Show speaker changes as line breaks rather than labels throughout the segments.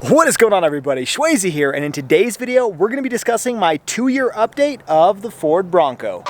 What is going on, everybody? Shwazy here, and in today's video we're going to be discussing my 2-year update of the Ford Bronco.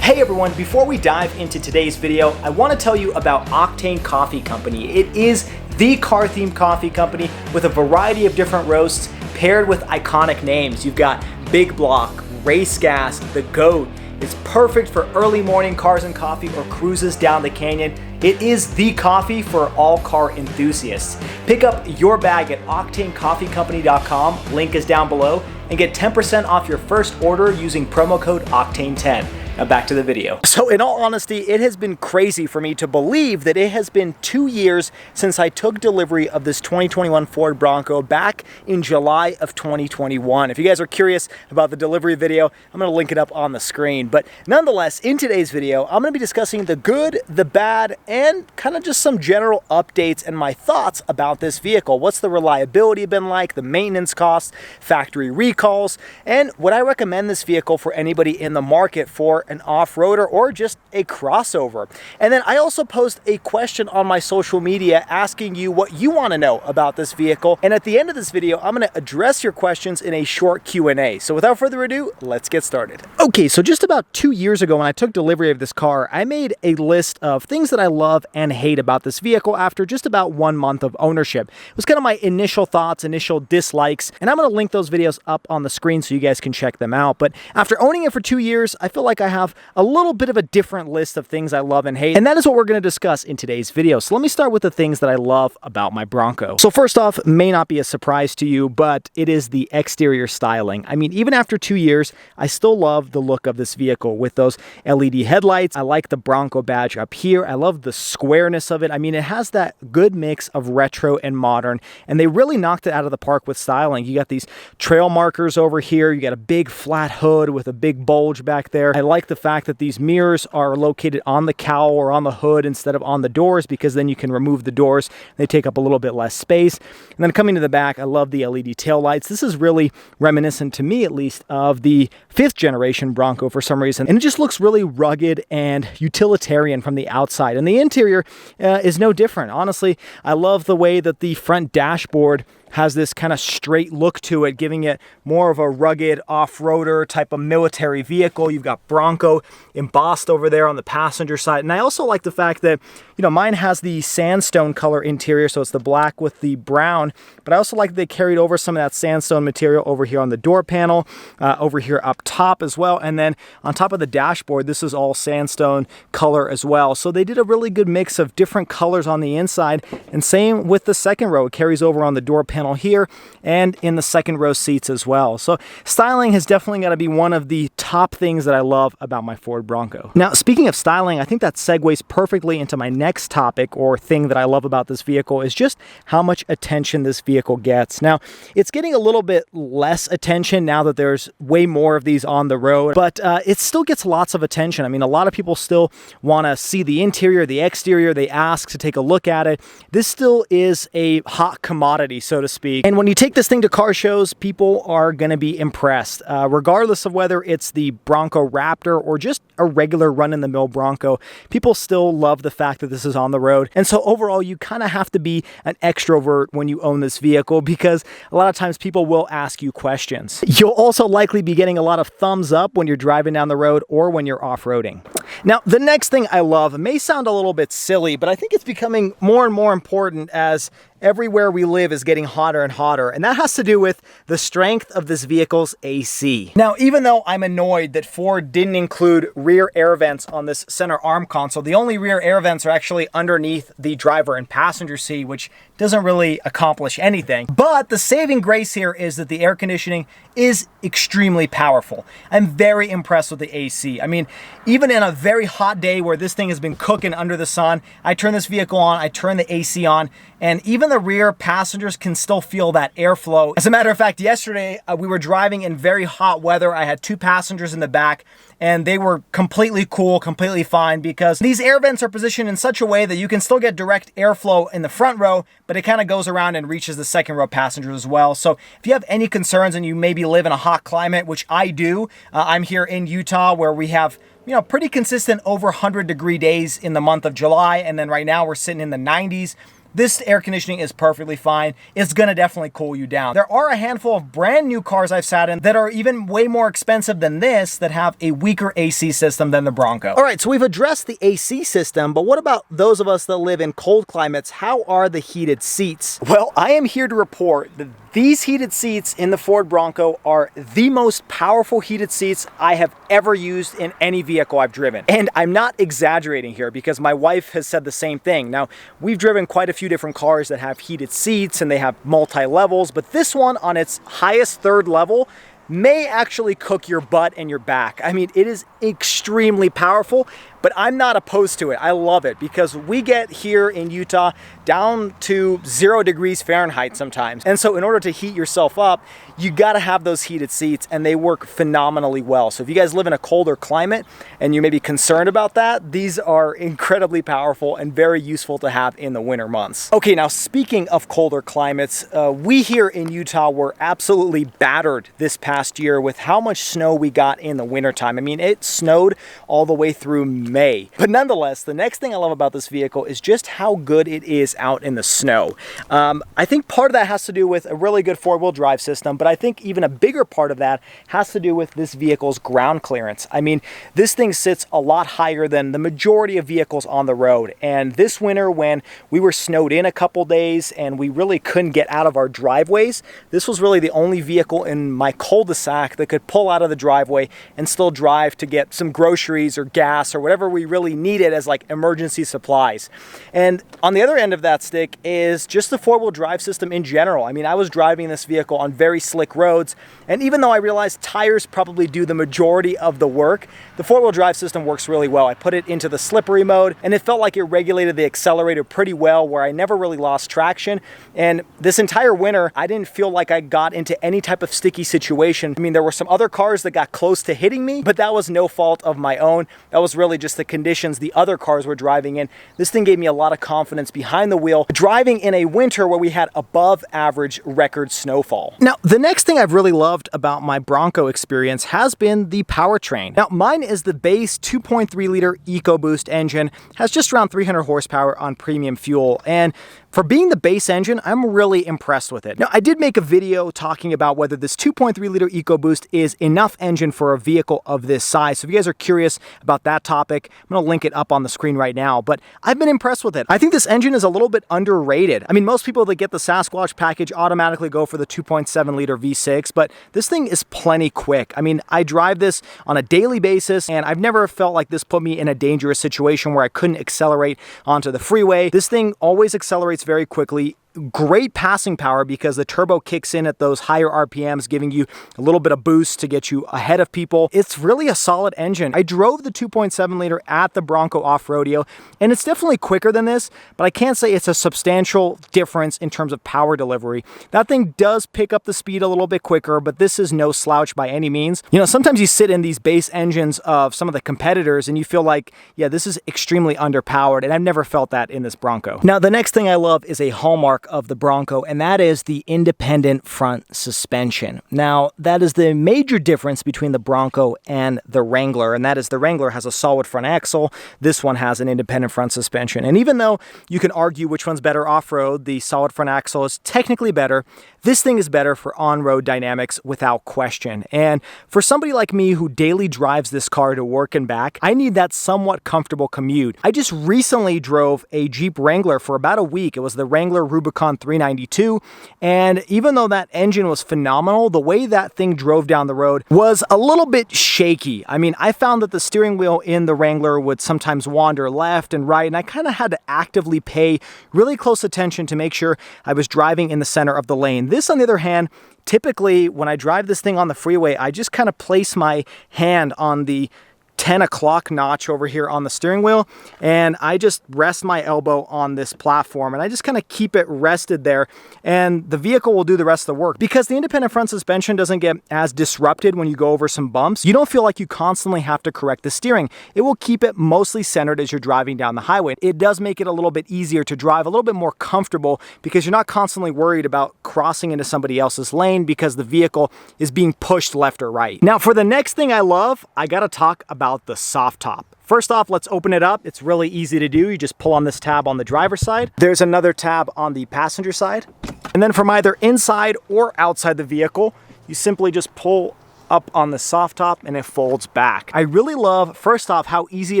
Hey everyone, before we dive into today's video, I want to tell you about Octane Coffee Company. It is the car-themed coffee company with a variety of different roasts paired with iconic names. You've got Big Block, Race Gas, The Goat. It's perfect for early morning cars and coffee or cruises down the canyon. It is the coffee for all car enthusiasts. Pick up your bag at OctaneCoffeeCompany.com, link is down below, and get 10% off your first order using promo code Octane10. Now back to the video. So in all honesty, it has been crazy for me to believe that it has been 2 years since I took delivery of this 2021 Ford Bronco back in July of 2021. If you guys are curious about the delivery video, I'm gonna link it up on the screen. But nonetheless, in today's video, I'm gonna be discussing the good, the bad, and kind of just some general updates and my thoughts about this vehicle. What's the reliability been like, the maintenance costs, factory recalls, and would I recommend this vehicle for anybody in the market for an off-roader or just a crossover? And then I also post a question on my social media asking you what you want to know about this vehicle. And at the end of this video, I'm going to address your questions in a short Q&A. So without further ado, let's get started. Okay, so just about 2 years ago when I took delivery of this car, I made a list of things that I love and hate about this vehicle after just about 1 month of ownership. It was kind of my initial thoughts, initial dislikes, and I'm going to link those videos up on the screen so you guys can check them out. But after owning it for 2 years, I feel like I have a little bit of a different list of things I love and hate, and that is what we're going to discuss in today's video. So let me start with the things that I love about my Bronco. So first off, may not be a surprise to you, but it is the exterior styling. I mean, even after 2 years, I still love the look of this vehicle with those LED headlights. I like the Bronco badge up here. I love the squareness of it. I mean, it has that good mix of retro and modern, and they really knocked it out of the park with styling. You got these trail markers over here. You got a big flat hood with a big bulge back there. I like the fact that these mirrors are located on the cowl or on the hood instead of on the doors, because then you can remove the doors. They take up a little bit less space. And then coming to the back, I love the LED taillights. This is really reminiscent, to me at least, of the 5th generation Bronco for some reason. And it just looks really rugged and utilitarian from the outside. And the interior is no different. Honestly, I love the way that the front dashboard has this kind of straight look to it, giving it more of a rugged off-roader type of military vehicle. You've got Bronco embossed over there on the passenger side. And I also like the fact that, you know, mine has the sandstone color interior, so it's the black with the brown, but I also like that they carried over some of that sandstone material over here on the door panel, over here up top as well. And then on top of the dashboard, this is all sandstone color as well. So they did a really good mix of different colors on the inside, and same with the second row. It carries over on the door panel here and in the second row seats as well. So styling has definitely got to be one of the top things that I love about my Ford Bronco. Now, speaking of styling, I think that segues perfectly into my next topic or thing that I love about this vehicle is just how much attention this vehicle gets. Now, it's getting a little bit less attention now that there's way more of these on the road, but it still gets lots of attention. I mean, a lot of people still want to see the interior, the exterior. They ask to take a look at it. This still is a hot commodity, so to speak. And when you take this thing to car shows, people are going to be impressed, regardless of whether it's the Bronco Raptor or just a regular run-in-the-mill Bronco. People still love the fact that this is on the road. And so overall, you kind of have to be an extrovert when you own this vehicle, because a lot of times people will ask you questions. You'll also likely be getting a lot of thumbs up when you're driving down the road or when you're off-roading. Now, the next thing I love may sound a little bit silly, but I think it's becoming more and more important as everywhere we live is getting hotter and hotter, and that has to do with the strength of this vehicle's AC. Now, even though I'm annoyed that Ford didn't include rear air vents on this center arm console, the only rear air vents are actually underneath the driver and passenger seat, which doesn't really accomplish anything. But the saving grace here is that the air conditioning is extremely powerful. I'm very impressed with the AC. I mean, even in a very hot day where this thing has been cooking under the sun, I turn this vehicle on, I turn the AC on, and even the rear passengers can still feel that airflow. As a matter of fact, yesterday we were driving in very hot weather. I had 2 passengers in the back, and they were completely cool, completely fine, because these air vents are positioned in such a way that you can still get direct airflow in the front row, but it kind of goes around and reaches the second row passengers as well. So if you have any concerns and you maybe live in a hot climate, which I do, I'm here in Utah where we have, you know, pretty consistent over 100-degree days in the month of July, and then right now we're sitting in the 90s. this air conditioning is perfectly fine. It's gonna definitely cool you down. There are a handful of brand new cars I've sat in that are even way more expensive than this that have a weaker AC system than the Bronco. All right, so we've addressed the AC system, but what about those of us that live in cold climates? How are the heated seats? Well, I am here to report that these heated seats in the Ford Bronco are the most powerful heated seats I have ever used in any vehicle I've driven. And I'm not exaggerating here because my wife has said the same thing. Now, we've driven quite a few different cars that have heated seats and they have multi-levels, but this one on its highest third level may actually cook your butt and your back. I mean, it is extremely powerful, but I'm not opposed to it. I love it because we get here in Utah down to 0 degrees Fahrenheit sometimes. And so in order to heat yourself up, you gotta have those heated seats and they work phenomenally well. So if you guys live in a colder climate and you may be concerned about that, these are incredibly powerful and very useful to have in the winter months. Okay, now speaking of colder climates, we here in Utah were absolutely battered this past year with how much snow we got in the wintertime. I mean, it snowed all the way through May. But nonetheless, the next thing I love about this vehicle is just how good it is out in the snow. I think part of that has to do with a really good four-wheel drive system, but I think even a bigger part of that has to do with this vehicle's ground clearance. I mean, this thing sits a lot higher than the majority of vehicles on the road. And this winter, when we were snowed in a couple days and we really couldn't get out of our driveways, this was really the only vehicle in my cul-de-sac that could pull out of the driveway and still drive to get some groceries or gas or whatever we really needed as like emergency supplies. And on the other end of that stick is just the four-wheel drive system in general. I mean, I was driving this vehicle on very slick roads, and even though I realized tires probably do the majority of the work, the four-wheel drive system works really well. I put it into the slippery mode, and it felt like it regulated the accelerator pretty well, where I never really lost traction. And this entire winter, I didn't feel like I got into any type of sticky situation. I mean, there were some other cars that got close to hitting me, but that was no fault of my own. That was really just the conditions the other cars were driving in. This thing gave me a lot of confidence behind the wheel, driving in a winter where we had above average record snowfall. Now, the next thing I've really loved about my Bronco experience has been the powertrain. Now, mine is the base 2.3 liter EcoBoost engine, has just around 300 horsepower on premium fuel, and for being the base engine, I'm really impressed with it. Now, I did make a video talking about whether this 2.3 liter EcoBoost is enough engine for a vehicle of this size. So if you guys are curious about that topic, I'm gonna link it up on the screen right now, but I've been impressed with it. I think this engine is a little bit underrated. I mean, most people that get the Sasquatch package automatically go for the 2.7 liter V6, but this thing is plenty quick. I mean, I drive this on a daily basis, and I've never felt like this put me in a dangerous situation where I couldn't accelerate onto the freeway. This thing always accelerates very quickly. Great passing power because the turbo kicks in at those higher RPMs, giving you a little bit of boost to get you ahead of people. It's really a solid engine. I drove the 2.7 liter at the Bronco off-rodeo, and it's definitely quicker than this, but I can't say it's a substantial difference in terms of power delivery. That thing does pick up the speed a little bit quicker, but this is no slouch by any means. You know, sometimes you sit in these base engines of some of the competitors and you feel like, yeah, this is extremely underpowered, and I've never felt that in this Bronco. Now, the next thing I love is a hallmark of the Bronco, and that is the independent front suspension. Now, that is the major difference between the Bronco and the Wrangler, and that is the Wrangler has a solid front axle. This one has an independent front suspension. And even though you can argue which one's better off-road, the solid front axle is technically better. This thing is better for on-road dynamics without question. And for somebody like me who daily drives this car to work and back, I need that somewhat comfortable commute. I just recently drove a Jeep Wrangler for about a week. It was the Wrangler Rubicon 392, and even though that engine was phenomenal, the way that thing drove down the road was a little bit shaky. I mean, I found that the steering wheel in the Wrangler would sometimes wander left and right, and I kind of had to actively pay really close attention to make sure I was driving in the center of the lane. This, on the other hand, typically when I drive this thing on the freeway, I just kind of place my hand on the 10 o'clock notch over here on the steering wheel, and I just rest my elbow on this platform, and I just kind of keep it rested there, and the vehicle will do the rest of the work. Because the independent front suspension doesn't get as disrupted when you go over some bumps, you don't feel like you constantly have to correct the steering. It will keep it mostly centered as you're driving down the highway. It does make it a little bit easier to drive, a little bit more comfortable, because you're not constantly worried about crossing into somebody else's lane because the vehicle is being pushed left or right. Now, for the next thing I love, I gotta talk about about the soft top. First off, let's open it up. It's really easy to do. You just pull on this tab on the driver's side. There's another tab on the passenger side. And then from either inside or outside the vehicle, you simply just pull up on the soft top and it folds back. I really love, first off, how easy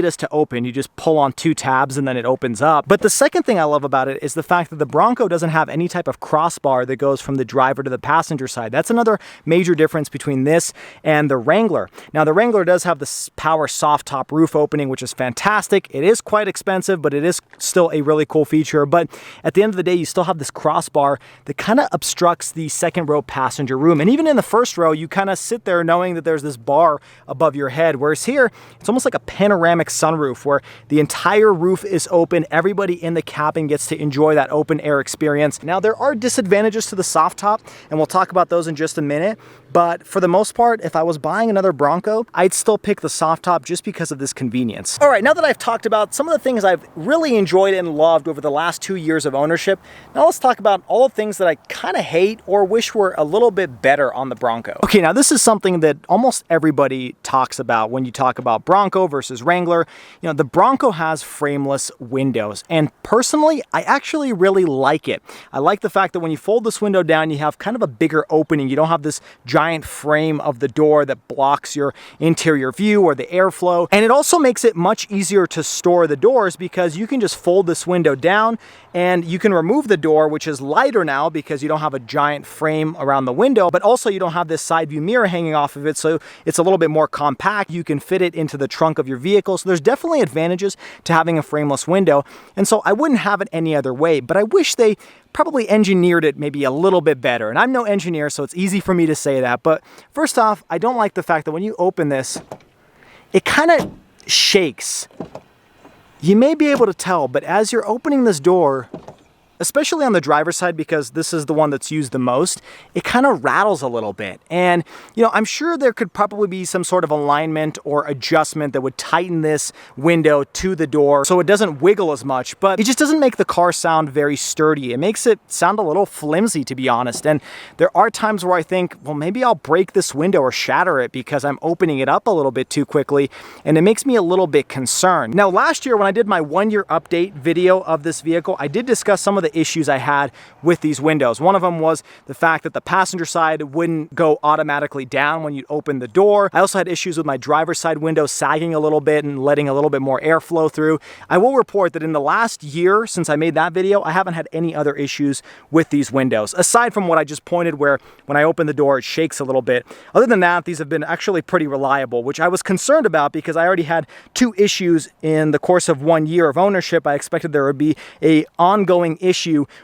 it is to open. You just pull on 2 tabs and then it opens up. But the second thing I love about it is the fact that the Bronco doesn't have any type of crossbar that goes from the driver to the passenger side. That's another major difference between this and the Wrangler. Now, the Wrangler does have the power soft top roof opening, which is fantastic. It is quite expensive, but it is still a really cool feature. But at the end of the day, you still have this crossbar that kind of obstructs the second row passenger room. And even in the first row, you kind of sit there knowing that there's this bar above your head, whereas here it's almost like a panoramic sunroof where the entire roof is open. Everybody in the cabin gets to enjoy that open air experience. Now, there are disadvantages to the soft top, and we'll talk about those in just a minute, but for the most part, if I was buying another Bronco, I'd still pick the soft top just because of this convenience. All right, now that I've talked about some of the things I've really enjoyed and loved over the last 2 years of ownership, now let's talk about all the things that I kind of hate or wish were a little bit better on the Bronco. Okay, now this is something that almost everybody talks about when you talk about Bronco versus Wrangler. You know, the Bronco has frameless windows, and personally, I actually really like it. I like the fact that when you fold this window down, you have kind of a bigger opening. You don't have this giant frame of the door that blocks your interior view or the airflow. And it also makes it much easier to store the doors because you can just fold this window down and you can remove the door, which is lighter now because you don't have a giant frame around the window, but also you don't have this side view mirror hanging off of it, so it's a little bit more compact. You can fit it into the trunk of your vehicle. So there's definitely advantages to having a frameless window. And so I wouldn't have it any other way, but I wish they probably engineered it maybe a little bit better. And I'm no engineer, so it's easy for me to say that. But first off, I don't like the fact that when you open this, it kind of shakes. You may be able to tell, but as you're opening this door, especially on the driver's side, because this is the one that's used the most, it kind of rattles a little bit. And, you know, I'm sure there could probably be some sort of alignment or adjustment that would tighten this window to the door so it doesn't wiggle as much, but it just doesn't make the car sound very sturdy. It makes it sound a little flimsy, to be honest. And there are times where I think, well, maybe I'll break this window or shatter it because I'm opening it up a little bit too quickly, and it makes me a little bit concerned. Now, last year when I did my 1-year update video of this vehicle, I did discuss some of the issues I had with these windows. One of them was the fact that the passenger side wouldn't go automatically down when you open the door. I also had issues with my driver's side window sagging a little bit and letting a little bit more airflow through. I will report that in the last year since I made that video, I haven't had any other issues with these windows, aside from what I just pointed where when I open the door, it shakes a little bit. Other than that, these have been actually pretty reliable, which I was concerned about because I already had 2 issues in the course of 1 year of ownership. I expected there would be an ongoing issue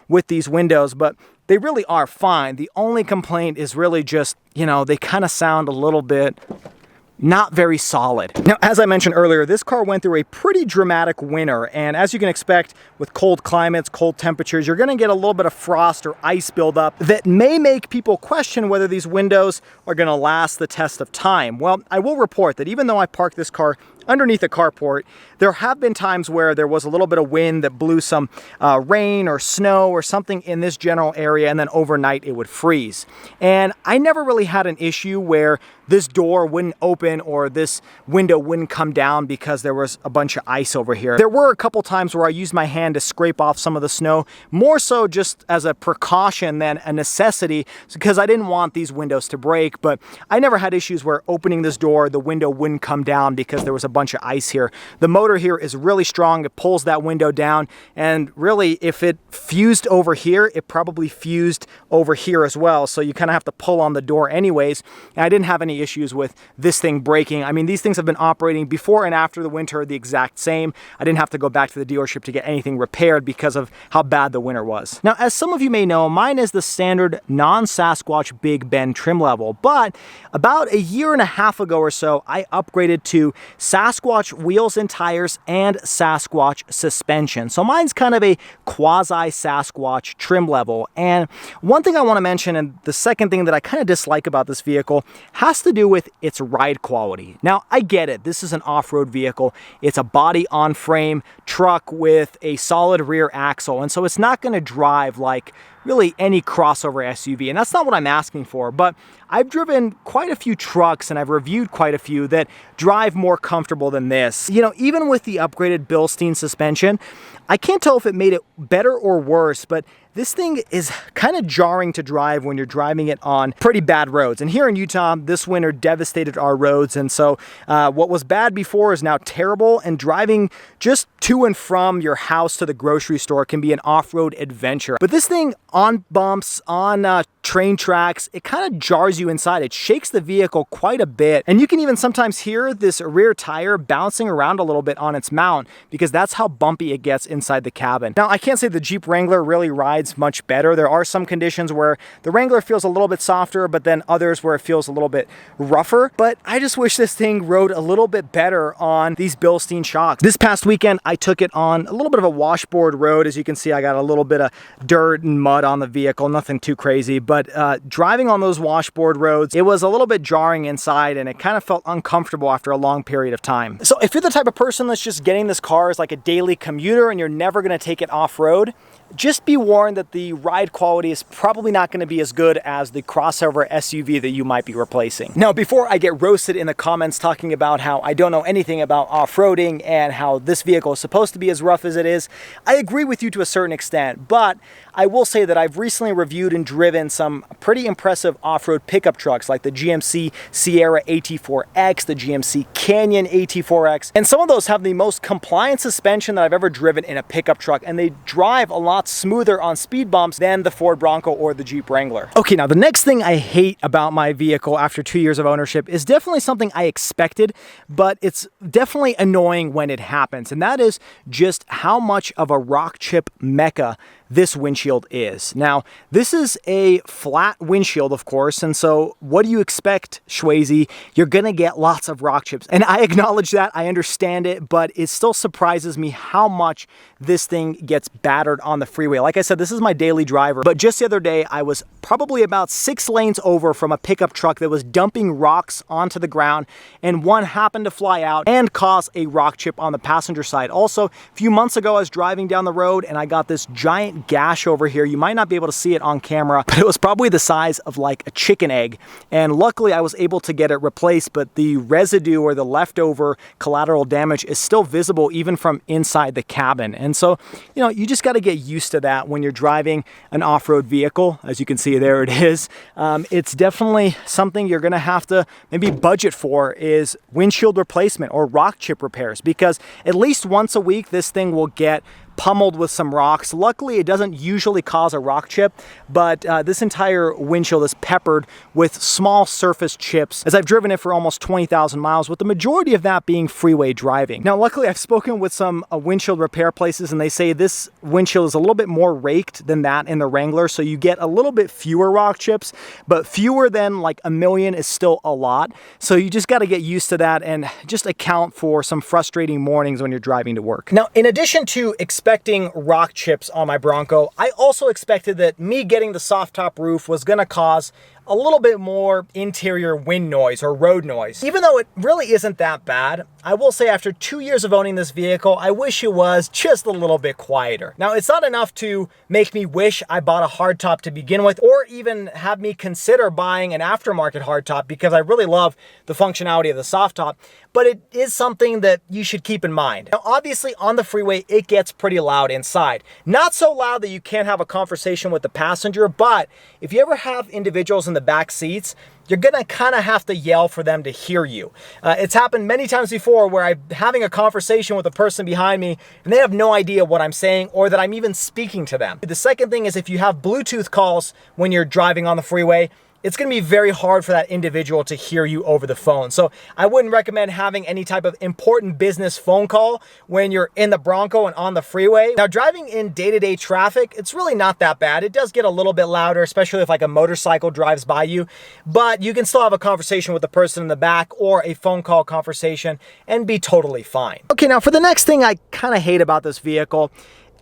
with these windows, but they really are fine. The only complaint is really just, you know, they kind of sound a little bit not very solid. Now, as I mentioned earlier, this car went through a pretty dramatic winter, and as you can expect with cold climates, cold temperatures, you're gonna get a little bit of frost or ice buildup that may make people question whether these windows are gonna last the test of time. Well, I will report that even though I parked this car underneath a carport, there have been times where there was a little bit of wind that blew some rain or snow or something in this general area, and then overnight it would freeze. And I never really had an issue where this door wouldn't open or this window wouldn't come down because there was a bunch of ice over here. There were a couple times where I used my hand to scrape off some of the snow, more so just as a precaution than a necessity, because I didn't want these windows to break. But I never had issues where opening this door, the window wouldn't come down because there was a bunch of ice here. The motor here is really strong. It pulls that window down, and really if it fused over here, it probably fused over here as well. So you kind of have to pull on the door anyways. And I didn't have any issues with this thing breaking. I mean, these things have been operating before and after the winter the exact same. I didn't have to go back to the dealership to get anything repaired because of how bad the winter was. Now, as some of you may know, mine is the standard non-Sasquatch Big Bend trim level, but about a year and a half ago or so, I upgraded to Sasquatch wheels and tires and Sasquatch suspension. So mine's kind of a quasi-Sasquatch trim level. And one thing I want to mention, and the second thing that I kind of dislike about this vehicle, has has to do with its ride quality. Now, I get it. This is an off-road vehicle. It's a body-on-frame truck with a solid rear axle, and so it's not going to drive like really any crossover SUV, and that's not what I'm asking for. But I've driven quite a few trucks and I've reviewed quite a few that drive more comfortable than this. You know, even with the upgraded Bilstein suspension, I can't tell if it made it better or worse, but this thing is kind of jarring to drive when you're driving it on pretty bad roads. And here in Utah, this winter devastated our roads. And so what was bad before is now terrible. And driving just to and from your house to the grocery store can be an off-road adventure. But this thing on bumps, on train tracks, it kind of jars you inside. It shakes the vehicle quite a bit. And you can even sometimes hear this rear tire bouncing around a little bit on its mount because that's how bumpy it gets inside the cabin. Now, I can't say the Jeep Wrangler really rides much better. There are some conditions where the Wrangler feels a little bit softer, but then others where it feels a little bit rougher. But I just wish this thing rode a little bit better on these Bilstein shocks. This past weekend, I took it on a little bit of a washboard road. As you can see, I got a little bit of dirt and mud on the vehicle, nothing too crazy, but driving on those washboard roads, it was a little bit jarring inside and it kind of felt uncomfortable after a long period of time. So if you're the type of person that's just getting this car as like a daily commuter and you're never going to take it off-road, just be warned that the ride quality is probably not going to be as good as the crossover SUV that you might be replacing. Now, before I get roasted in the comments talking about how I don't know anything about off-roading and how this vehicle is supposed to be as rough as it is, I agree with you to a certain extent, but I will say that I've recently reviewed and driven some pretty impressive off-road pickup trucks like the GMC Sierra AT4X, the GMC Canyon AT4X, and some of those have the most compliant suspension that I've ever driven in a pickup truck, and they drive a lot smoother on speed bumps than the Ford Bronco or the Jeep Wrangler. Okay, now the next thing I hate about my vehicle after 2 years of ownership is definitely something I expected, but it's definitely annoying when it happens, and that is just how much of a rock chip mecca this windshield is. Now, this is a flat windshield, of course, and so what do you expect, Swayze? You're gonna get lots of rock chips. And I acknowledge that, I understand it, but it still surprises me how much this thing gets battered on the freeway. Like I said, this is my daily driver, but just the other day, I was probably about 6 lanes over from a pickup truck that was dumping rocks onto the ground, and one happened to fly out and cause a rock chip on the passenger side. Also, a few months ago, I was driving down the road and I got this giant gash over here. You might not be able to see it on camera, but it was probably the size of like a chicken egg. And luckily I was able to get it replaced, but the residue or the leftover collateral damage is still visible even from inside the cabin. And so, you know, you just got to get used to that when you're driving an off-road vehicle. As you can see, there it is. It's definitely something you're going to have to maybe budget for, is windshield replacement or rock chip repairs, because at least once a week, this thing will get pummeled with some rocks. Luckily, it doesn't usually cause a rock chip, but this entire windshield is peppered with small surface chips, as I've driven it for almost 20,000 miles, with the majority of that being freeway driving. Now, luckily, I've spoken with some windshield repair places, and they say this windshield is a little bit more raked than that in the Wrangler, so you get a little bit fewer rock chips, but fewer than like 1 million is still a lot. So you just got to get used to that and just account for some frustrating mornings when you're driving to work. Now, in addition to expecting rock chips on my Bronco, I also expected that me getting the soft top roof was going to cause a little bit more interior wind noise or road noise. Even though it really isn't that bad, I will say after 2 years of owning this vehicle, I wish it was just a little bit quieter. Now, it's not enough to make me wish I bought a hardtop to begin with, or even have me consider buying an aftermarket hardtop, because I really love the functionality of the soft top, but it is something that you should keep in mind. Now, obviously on the freeway, it gets pretty loud inside. Not so loud that you can't have a conversation with the passenger, but if you ever have individuals in the back seats, you're gonna kind of have to yell for them to hear you. It's happened many times before where I'm having a conversation with a person behind me and they have no idea what I'm saying or that I'm even speaking to them. The second thing is, if you have Bluetooth calls when you're driving on the freeway, it's going to be very hard for that individual to hear you over the phone. So I wouldn't recommend having any type of important business phone call when you're in the Bronco and on the freeway. Now, driving in day-to-day traffic, it's really not that bad. It does get a little bit louder, especially if like a motorcycle drives by you, but you can still have a conversation with the person in the back or a phone call conversation and be totally fine. Okay, now for the next thing I kind of hate about this vehicle,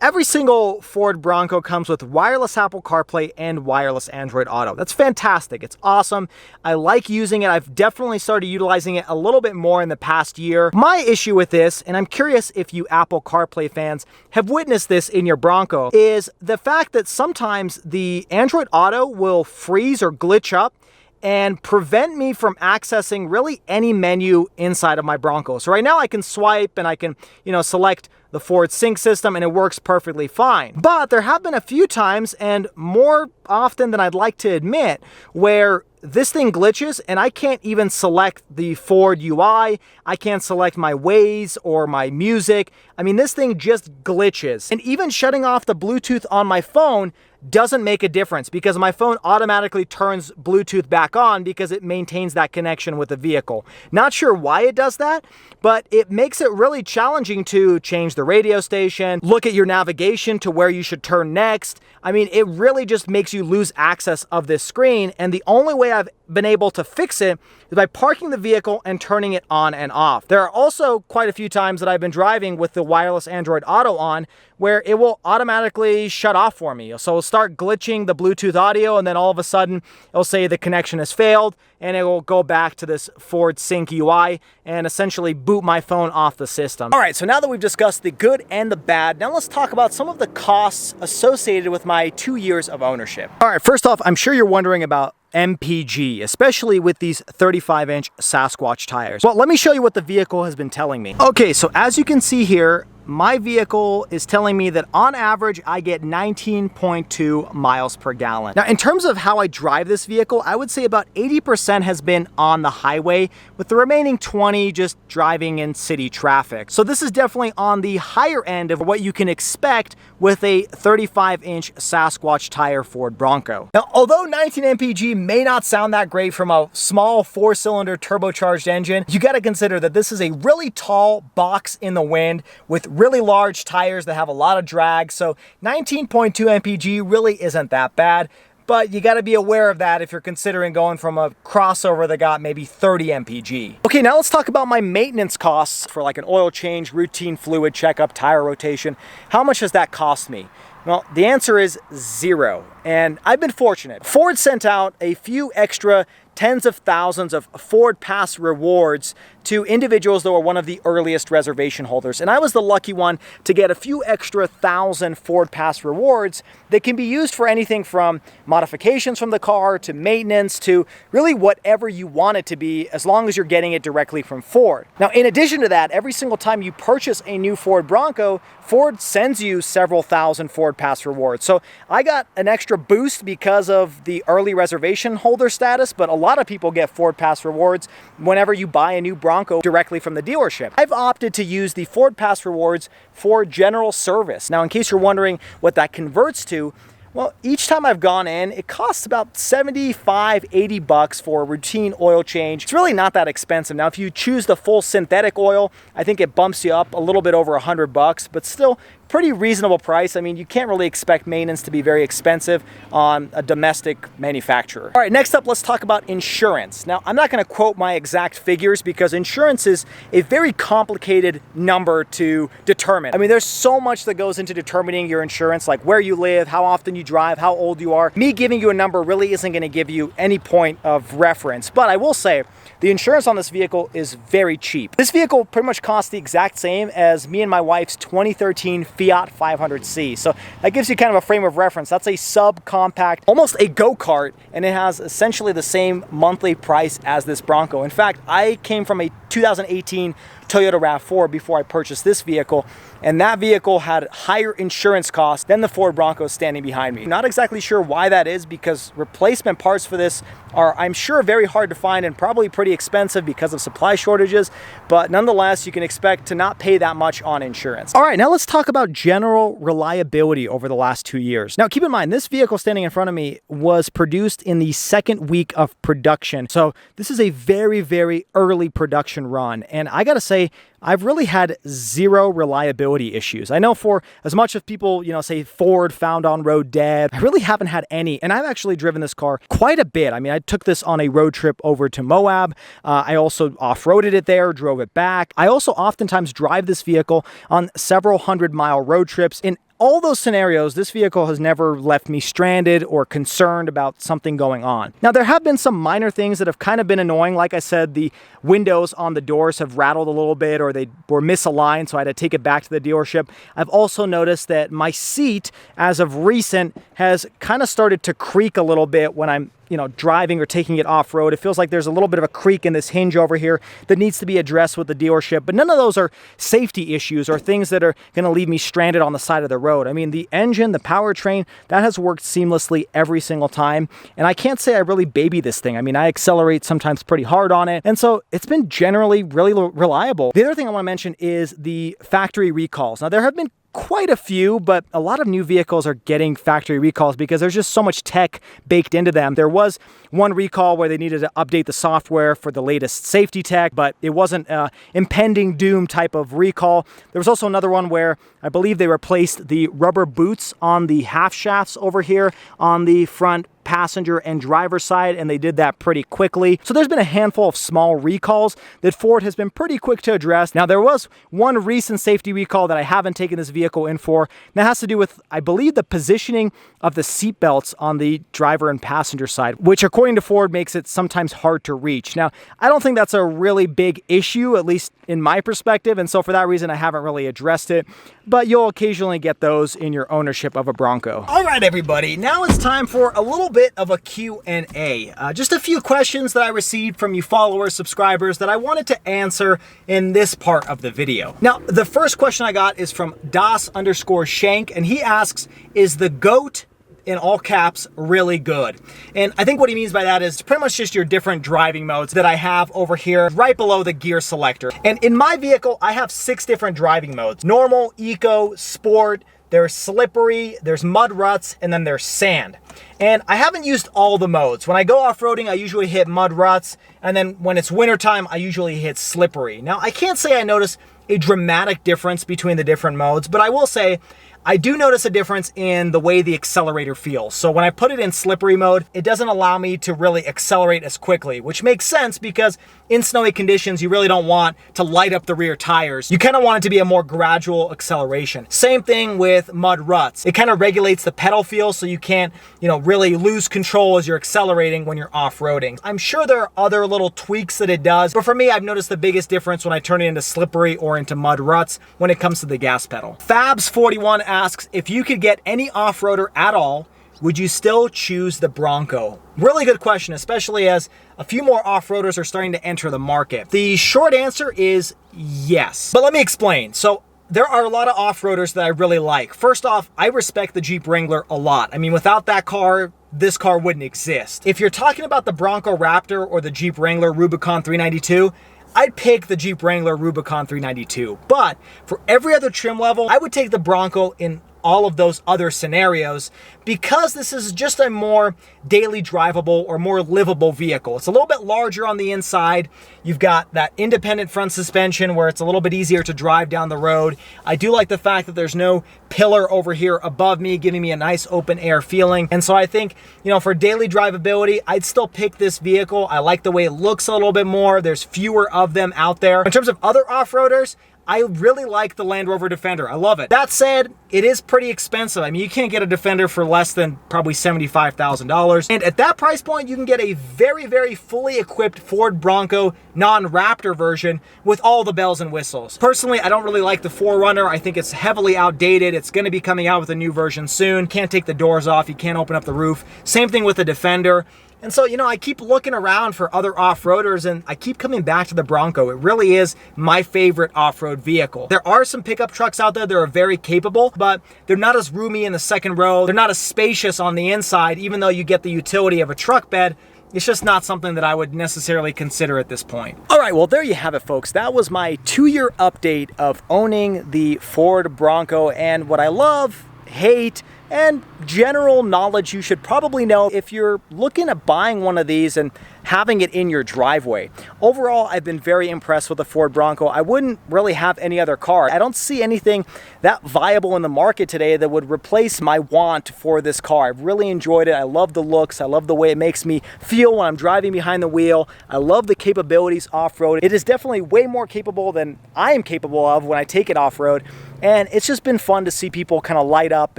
every single Ford Bronco comes with wireless Apple CarPlay and wireless Android Auto. That's fantastic. It's awesome. I like using it. I've definitely started utilizing it a little bit more in the past year. My issue with this, and I'm curious if you Apple CarPlay fans have witnessed this in your Bronco, is the fact that sometimes the Android Auto will freeze or glitch up and prevent me from accessing really any menu inside of my Bronco. So right now I can swipe and I can, select the Ford Sync system and it works perfectly fine. But there have been a few times, and more often than I'd like to admit, where this thing glitches and I can't even select the Ford UI. I can't select my Waze or my music. I mean, this thing just glitches. And even shutting off the Bluetooth on my phone doesn't make a difference because my phone automatically turns Bluetooth back on because it maintains that connection with the vehicle. Not sure why it does that, but it makes it really challenging to change the radio station, look at your navigation to where you should turn next. I mean, it really just makes you lose access of this screen, and the only way I've been able to fix it is by parking the vehicle and turning it on and off. There are also quite a few times that I've been driving with the wireless Android Auto on where it will automatically shut off for me. So it'll start glitching the Bluetooth audio, and then all of a sudden it'll say the connection has failed, and it will go back to this Ford Sync UI and essentially boot my phone off the system. All right, so now that we've discussed the good and the bad, now let's talk about some of the costs associated with my 2 years of ownership. All right, first off, I'm sure you're wondering about MPG, especially with these 35-inch Sasquatch tires. Well, let me show you what the vehicle has been telling me. Okay, so as you can see here, my vehicle is telling me that on average, I get 19.2 miles per gallon. Now, in terms of how I drive this vehicle, I would say about 80% has been on the highway, with the remaining 20 just driving in city traffic. So this is definitely on the higher end of what you can expect with a 35-inch Sasquatch tire Ford Bronco. Now, although 19 MPG may not sound that great from a small 4-cylinder turbocharged engine, you got to consider that this is a really tall box in the wind with really large tires that have a lot of drag. So 19.2 MPG really isn't that bad, but you got to be aware of that if you're considering going from a crossover that got maybe 30 MPG. Okay, now let's talk about my maintenance costs for like an oil change, routine fluid checkup, tire rotation. How much does that cost me? Well, the answer is zero, and I've been fortunate. Ford sent out a few extra tens of thousands of Ford Pass rewards to individuals that were one of the earliest reservation holders. And I was the lucky one to get a few extra thousand Ford Pass rewards that can be used for anything from modifications from the car to maintenance to really whatever you want it to be, as long as you're getting it directly from Ford. Now, in addition to that, every single time you purchase a new Ford Bronco, Ford sends you several thousand Ford Pass rewards. So I got an extra boost because of the early reservation holder status, but a lot of people get Ford Pass rewards whenever you buy a new Bronco directly from the dealership. I've opted to use the Ford Pass rewards for general service. Now, in case you're wondering what that converts to, well, each time I've gone in, it costs about 75, 80 bucks for a routine oil change. It's really not that expensive. Now, if you choose the full synthetic oil, I think it bumps you up a little bit over 100 bucks, but still pretty reasonable price. I mean, you can't really expect maintenance to be very expensive on a domestic manufacturer. All right, next up, let's talk about insurance. Now, I'm not going to quote my exact figures because insurance is a very complicated number to determine. I mean, there's so much that goes into determining your insurance, like where you live, how often you drive, how old you are. Me giving you a number really isn't going to give you any point of reference, but I will say the insurance on this vehicle is very cheap. This vehicle pretty much costs the exact same as me and my wife's 2013 Fiat 500C. So that gives you kind of a frame of reference. That's a subcompact, almost a go-kart, and it has essentially the same monthly price as this Bronco. In fact, I came from a 2018 Toyota RAV4 before I purchased this vehicle, and that vehicle had higher insurance costs than the Ford Bronco standing behind me. Not exactly sure why that is, because replacement parts for this are, I'm sure, very hard to find and probably pretty expensive because of supply shortages, but nonetheless, you can expect to not pay that much on insurance. All right, now let's talk about general reliability over the last 2 years. Now, keep in mind, this vehicle standing in front of me was produced in the second week of production, so this is a very, very early production run, and I gotta say, I've really had zero reliability issues. I know for as much as people, say Ford found on road dead, I really haven't had any. And I've actually driven this car quite a bit. I mean, I took this on a road trip over to Moab. I also off-roaded it there, drove it back. I also oftentimes drive this vehicle on several 100-mile road trips in all those scenarios, this vehicle has never left me stranded or concerned about something going on. Now, there have been some minor things that have kind of been annoying. Like I said, the windows on the doors have rattled a little bit, or they were misaligned, so I had to take it back to the dealership. I've also noticed that my seat, as of recent, has kind of started to creak a little bit when I'm driving or taking it off-road. It feels like there's a little bit of a creak in this hinge over here that needs to be addressed with the dealership, but none of those are safety issues or things that are going to leave me stranded on the side of the road. I mean, the engine, the powertrain, that has worked seamlessly every single time, and I can't say I really baby this thing. I mean, I accelerate sometimes pretty hard on it, and so it's been generally really reliable. The other thing I want to mention is the factory recalls. Now, there have been quite a few, but a lot of new vehicles are getting factory recalls because there's just so much tech baked into them. There was one recall where they needed to update the software for the latest safety tech, but it wasn't an impending doom type of recall. There was also another one where I believe they replaced the rubber boots on the half shafts over here on the front passenger and driver side, and they did that pretty quickly. So there's been a handful of small recalls that Ford has been pretty quick to address. Now, there was one recent safety recall that I haven't taken this vehicle in for, and that has to do with, I believe, the positioning of the seat belts on the driver and passenger side, which according to Ford makes it sometimes hard to reach. Now, I don't think that's a really big issue, at least in my perspective, and so for that reason I haven't really addressed it, but you'll occasionally get those in your ownership of a Bronco. All right, everybody, now it's time for a little bit of a Q&A. Just a few questions that I received from you followers, subscribers, that I wanted to answer in this part of the video. Now, the first question I got is from Das_Shank, and he asks, is the GOAT, in all caps, really good? And I think what he means by that is pretty much just your different driving modes that I have over here right below the gear selector. And in my vehicle, I have 6 different driving modes: normal, eco, sport, there's slippery, there's mud ruts, and then there's sand. And I haven't used all the modes. When I go off-roading, I usually hit mud ruts, and then when it's wintertime, I usually hit slippery. Now, I can't say I notice a dramatic difference between the different modes, but I will say I do notice a difference in the way the accelerator feels. So when I put it in slippery mode, it doesn't allow me to really accelerate as quickly, which makes sense because in snowy conditions, you really don't want to light up the rear tires. You kind of want it to be a more gradual acceleration. Same thing with mud ruts. It kind of regulates the pedal feel so you can't, really lose control as you're accelerating when you're off-roading. I'm sure there are other little tweaks that it does, but for me, I've noticed the biggest difference when I turn it into slippery or into mud ruts when it comes to the gas pedal. Fabs41 asks, if you could get any off-roader at all, would you still choose the Bronco? Really good question, especially as a few more off-roaders are starting to enter the market. The short answer is yes, but let me explain. So there are a lot of off-roaders that I really like. First off, I respect the Jeep Wrangler a lot. I mean, without that car, this car wouldn't exist. If you're talking about the Bronco Raptor or the Jeep Wrangler Rubicon 392, I'd pick the Jeep Wrangler Rubicon 392, but for every other trim level, I would take the Bronco in all of those other scenarios because this is just a more daily drivable or more livable vehicle. It's a little bit larger on the inside. You've got that independent front suspension where it's a little bit easier to drive down the road. I do like the fact that there's no pillar over here above me, giving me a nice open air feeling. And so I think, for daily drivability, I'd still pick this vehicle. I like the way it looks a little bit more. There's fewer of them out there. In terms of other off-roaders, I really like the Land Rover Defender. I love it. That said, it is pretty expensive. I mean, you can't get a Defender for less than probably $75,000. And at that price point, you can get a very, very fully equipped Ford Bronco non-Raptor version with all the bells and whistles. Personally, I don't really like the 4Runner. I think it's heavily outdated. It's going to be coming out with a new version soon. Can't take the doors off. You can't open up the roof. Same thing with the Defender. And so, I keep looking around for other off-roaders and I keep coming back to the Bronco. It really is my favorite off-road vehicle. There are some pickup trucks out there that are very capable, but they're not as roomy in the second row. They're not as spacious on the inside, even though you get the utility of a truck bed. It's just not something that I would necessarily consider at this point. All right, well, there you have it, folks. That was my 2-year update of owning the Ford Bronco and what I love, hate, and general knowledge you should probably know if you're looking at buying one of these and having it in your driveway. Overall, I've been very impressed with the Ford Bronco. I wouldn't really have any other car. I don't see anything that viable in the market today that would replace my want for this car. I've really enjoyed it. I love the looks. I love the way it makes me feel when I'm driving behind the wheel. I love the capabilities off-road. It is definitely way more capable than I am capable of when I take it off-road. And it's just been fun to see people kind of light up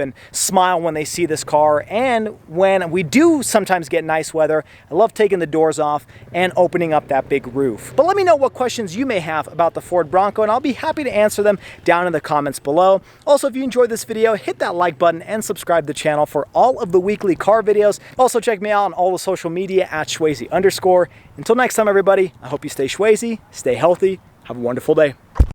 and smile when they see this car. And when we do sometimes get nice weather, I love taking the doors off and opening up that big roof. But let me know what questions you may have about the Ford Bronco, and I'll be happy to answer them down in the comments below. Also, if you enjoyed this video, hit that like button and subscribe to the channel for all of the weekly car videos. Also, check me out on all the social media at Schwazy_. Until next time, everybody, I hope you stay Schwazy, stay healthy, have a wonderful day.